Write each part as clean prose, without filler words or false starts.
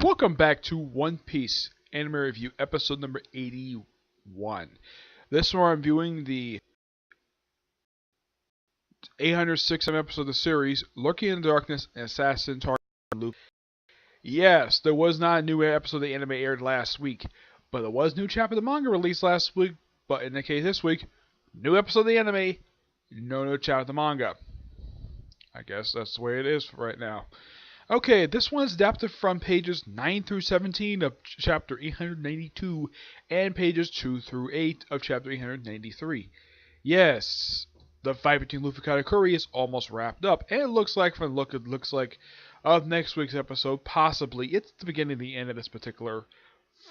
Welcome back to One Piece Anime Review, episode number 81. This one I'm viewing the 806th episode of the series, Lurking in the Darkness and Assassin Target Luffy. Yes, there was not a new episode of the anime aired last week, but there was a new chapter of the manga released last week, but in the case this week, new episode of the anime, no new chapter of the manga. I guess that's the way it is for right now. Okay, this one is adapted from pages 9 through 17 of chapter 892 and pages 2 through 8 of chapter 893. Yes, the fight between Luffy and Katakuri is almost wrapped up, and it looks like, from the look, it looks like of next week's episode, possibly it's the beginning of the end of this particular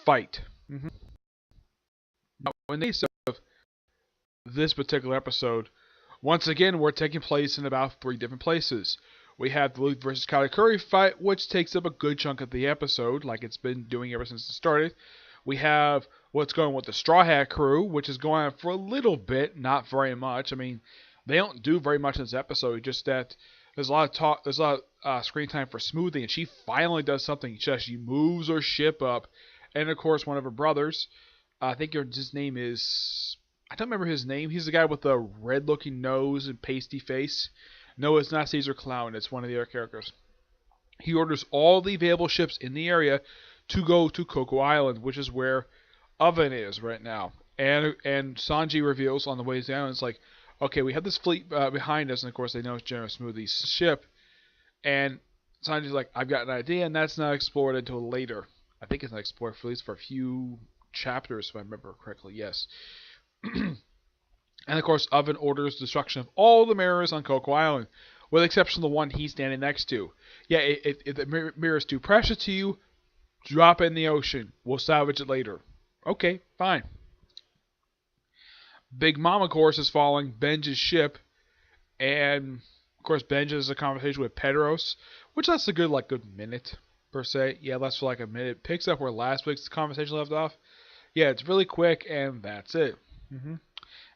fight. Now, in the case of this particular episode, once again, we're taking place in about 3 different places. We have the Luffy versus Katakuri fight, which takes up a good chunk of the episode, like it's been doing ever since it started. We have what's going on with the Straw Hat crew, which is going on for a little bit, not very much. I mean, they don't do very much in this episode, just that there's a lot of talk, there's a lot of screen time for Smoothie, and she finally does something. She moves her ship up, and of course, one of her brothers, I think his name is, I don't remember his name. He's the guy with the red-looking nose and pasty face. No, it's not Caesar Clown. It's one of the other characters. He orders all the available ships in the area to go to Cocoa Island, which is where Oven is right now. And Sanji reveals on the way down, it's like, okay, we have this fleet behind us, and of course they know it's General Smoothie's ship. And Sanji's like, I've got an idea, and that's not explored until later. I think it's not explored for at least for a few chapters, if I remember correctly. Yes. And of course, Oven orders destruction of all the mirrors on Cocoa Island, with the exception of the one he's standing next to. Yeah, if the mirror is too precious to you, drop it in the ocean. We'll salvage it later. Okay, fine. Big Mom, of course, is following Benj's ship, and of course, Benj has a conversation with Pedros, which lasts a good minute per se. Yeah, lasts for like a minute. Picks up where last week's conversation left off. Yeah, it's really quick, and that's it.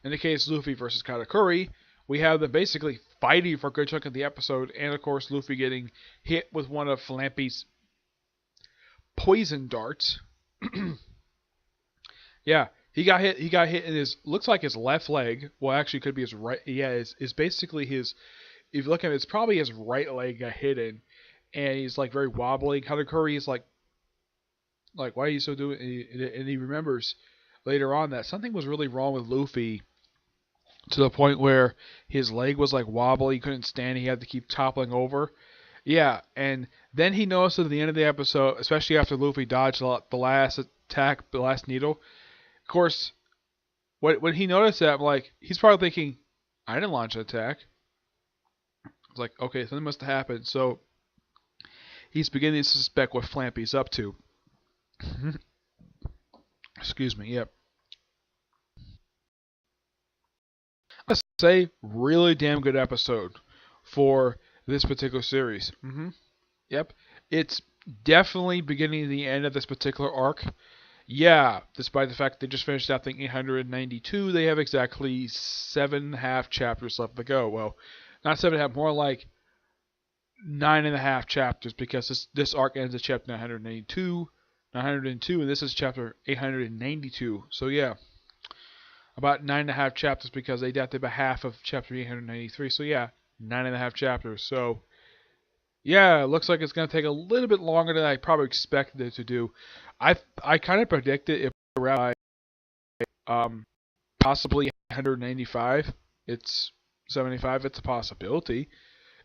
In the case Luffy versus Katakuri, we have them basically fighting for a good chunk of the episode, and of course Luffy getting hit with one of Flampy's poison darts. Yeah, he got hit. He got hit in his, looks like his left leg. Well, actually, could be his right. Yeah, is basically his. If you look at it, it's probably his right leg got hit in, and he's like very wobbly. Katakuri is like, why are you so doing? And he remembers later on that something was really wrong with Luffy, to the point where his leg was like wobbly, he couldn't stand, he had to keep toppling over. Yeah, and then he noticed at the end of the episode, especially after Luffy dodged the last attack, the last needle. Of course, when he noticed that, I'm like, he's probably thinking, I didn't launch an attack. It's like, okay, something must have happened. So he's beginning to suspect what Flampy's up to. Excuse me, yep. Let's say really damn good episode for this particular series. Yep. It's definitely beginning the end of this particular arc. Yeah, despite the fact they just finished out, I think, 892, they have exactly 7.5 chapters left to go. Well, not 7.5, more like 9.5 chapters, because this arc ends at chapter 902, and this is chapter 892. So yeah, about 9.5 chapters, because they adapted about half of chapter 893. So yeah, 9.5 chapters. So yeah, it looks like it's going to take a little bit longer than I probably expected it to do. I kind of predicted it around possibly 195. It's 75. It's a possibility.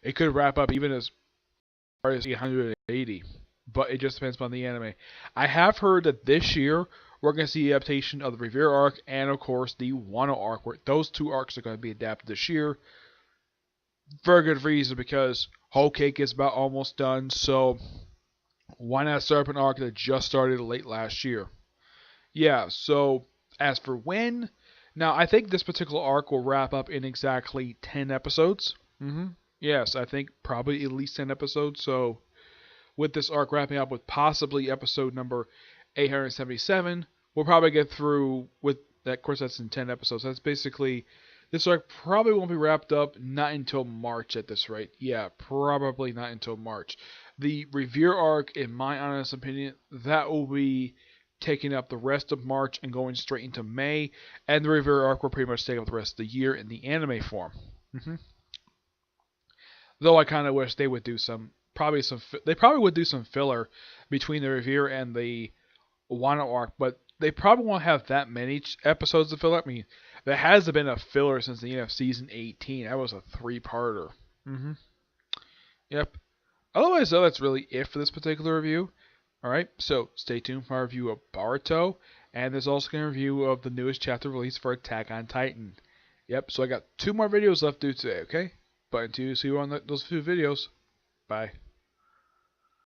It could wrap up even as far as 180, but it just depends upon the anime. I have heard that this year we're going to see the adaptation of the Revere arc and of course the Wano arc, where those 2 arcs are going to be adapted this year. For a good reason, because Whole Cake is about almost done, so why not start up an arc that just started late last year? Yeah, so as for when, now I think this particular arc will wrap up in exactly 10 episodes. Yes, I think probably at least 10 episodes, so with this arc wrapping up with possibly episode number 877, we'll probably get through with that. Of course, that's in 10 episodes. That's basically, this arc probably won't be wrapped up not until March at this rate. Yeah, probably not until March. The Revere arc, in my honest opinion, that will be taking up the rest of March and going straight into May, and the Revere arc will pretty much take up the rest of the year in the anime form. Though I kind of wish they would do they probably would do some filler between the Revere and the Wano arc, but they probably won't have that many episodes of filler. I mean, there hasn't been a filler since the end of season 18. That was a 3-parter. Yep. Otherwise, though, that's really it for this particular review. Alright, so stay tuned for our review of Boruto, and there's also a review of the newest chapter released for Attack on Titan. Yep, so I got 2 more videos left to do today, okay? But until you see you on those few videos, bye.